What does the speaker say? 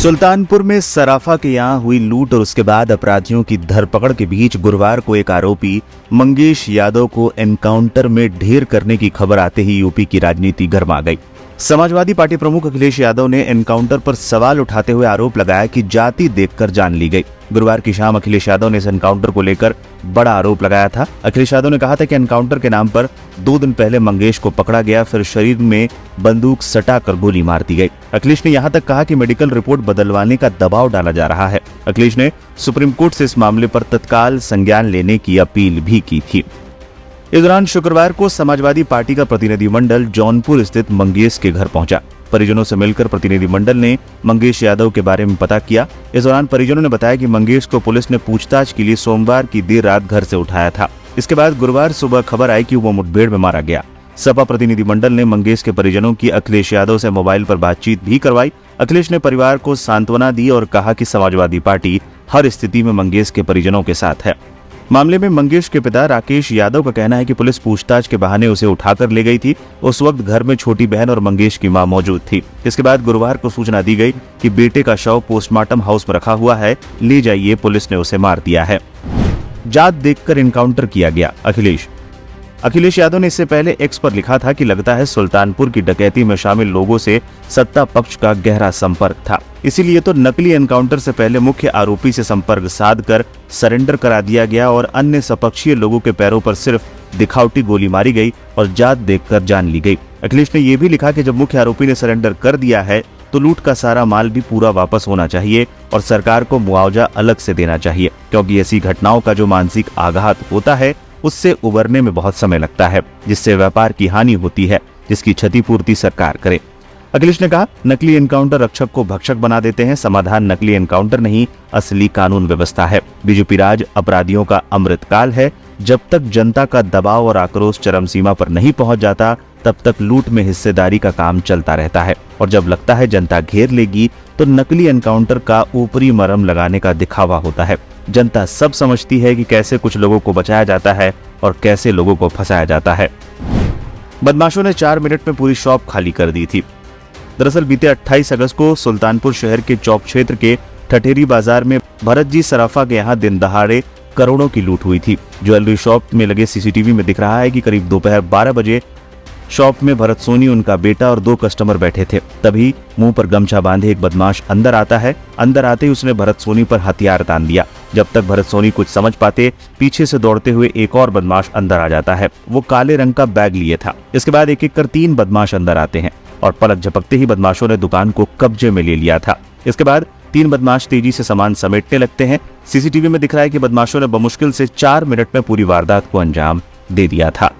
सुल्तानपुर में सराफा के यहाँ हुई लूट और उसके बाद अपराधियों की धरपकड़ के बीच गुरुवार को एक आरोपी मंगेश यादव को एनकाउंटर में ढेर करने की खबर आते ही यूपी की राजनीति गर्मा गई। समाजवादी पार्टी प्रमुख अखिलेश यादव ने एनकाउंटर पर सवाल उठाते हुए आरोप लगाया कि जाति देखकर जान ली गई। गुरुवार की शाम अखिलेश यादव ने इस एनकाउंटर को लेकर बड़ा आरोप लगाया था। अखिलेश यादव ने कहा था कि एनकाउंटर के नाम पर 2 दिन पहले मंगेश को पकड़ा गया, फिर शरीर में बंदूक सटाकर गोली मार दी गई। अखिलेश ने यहां तक कहा कि मेडिकल रिपोर्ट बदलवाने का दबाव डाला जा रहा है। अखिलेश ने सुप्रीम कोर्ट से इस मामले पर तत्काल संज्ञान लेने की अपील भी की थी। इस दौरान शुक्रवार को समाजवादी पार्टी का प्रतिनिधिमंडल जौनपुर स्थित मंगेश के घर पहुंचा। परिजनों से मिलकर प्रतिनिधिमंडल ने मंगेश यादव के बारे में पता किया। इस दौरान परिजनों ने बताया कि मंगेश को पुलिस ने पूछताछ के लिए सोमवार की देर रात घर से उठाया था। इसके बाद गुरुवार सुबह खबर आई कि वो मुठभेड़ में मारा गया। सपा प्रतिनिधिमंडल ने मंगेश के परिजनों की अखिलेश यादव से मोबाइल पर बातचीत भी करवाई। अखिलेश ने परिवार को सांत्वना दी और कहा कि समाजवादी पार्टी हर स्थिति में मंगेश के परिजनों के साथ है। मामले में मंगेश के पिता राकेश यादव का कहना है कि पुलिस पूछताछ के बहाने उसे उठाकर ले गई थी। उस वक्त घर में छोटी बहन और मंगेश की मां मौजूद थी। इसके बाद गुरुवार को सूचना दी गई कि बेटे का शव पोस्टमार्टम हाउस में रखा हुआ है, ले जाइए, पुलिस ने उसे मार दिया है। जात देखकर एनकाउंटर किया गया। अखिलेश यादव ने इससे पहले एक्स पर लिखा था कि लगता है सुल्तानपुर की डकैती में शामिल लोगों से सत्ता पक्ष का गहरा संपर्क था, इसीलिए तो नकली एनकाउंटर से पहले मुख्य आरोपी से संपर्क साधकर सरेंडर करा दिया गया और अन्य सपक्षीय लोगों के पैरों पर सिर्फ दिखावटी गोली मारी गई और जात देखकर जान ली गई। अखिलेश ने यह भी लिखा कि जब मुख्य आरोपी ने सरेंडर कर दिया है तो लूट का सारा माल भी पूरा वापस होना चाहिए और सरकार को मुआवजा अलग से देना चाहिए, क्योंकि ऐसी घटनाओं का जो मानसिक आघात होता है उससे उबरने में बहुत समय लगता है, जिससे व्यापार की हानि होती है, जिसकी क्षतिपूर्ति सरकार करे। अखिलेश ने कहा, नकली एनकाउंटर रक्षक को भक्षक बना देते हैं। समाधान नकली एनकाउंटर नहीं, असली कानून व्यवस्था है। बीजेपी राज अपराधियों का अमृतकाल है। जब तक जनता का दबाव और आक्रोश चरम सीमा पर नहीं पहुंच जाता, तब तक लूट में हिस्सेदारी का काम चलता रहता है और जब लगता है जनता घेर लेगी तो नकली एनकाउंटर का ऊपरी मरहम लगाने का दिखावा होता है। जनता सब समझती है कि कैसे कुछ लोगों को बचाया जाता है और कैसे लोगों को फंसाया जाता है। बदमाशों ने 4 मिनट में पूरी शॉप खाली कर दी थी। दरअसल बीते 28 अगस्त को सुल्तानपुर शहर के चौक क्षेत्र के ठठेरी बाजार में भरत जी सराफा के यहाँ दिन दहाड़े करोड़ों की लूट हुई थी। ज्वेलरी शॉप में लगे सीसीटीवी में दिख रहा है कि करीब दोपहर 12 बजे शॉप में भरत सोनी, उनका बेटा और 2 कस्टमर बैठे थे। तभी मुंह पर गमछा बांधे एक बदमाश अंदर आता है। अंदर आते ही उसने भरत सोनी पर हथियार तान दिया। जब तक भरत सोनी कुछ समझ पाते, पीछे से दौड़ते हुए एक और बदमाश अंदर आ जाता है। वो काले रंग का बैग लिए था। इसके बाद एक एक कर 3 बदमाश अंदर आते हैं और पलक झपकते ही बदमाशों ने दुकान को कब्जे में ले लिया था। इसके बाद 3 बदमाश तेजी से सामान समेटने लगते हैं। सीसीटीवी में दिख रहा है कि बदमाशों ने बमुश्किल से 4 मिनट में पूरी वारदात को अंजाम दे दिया था।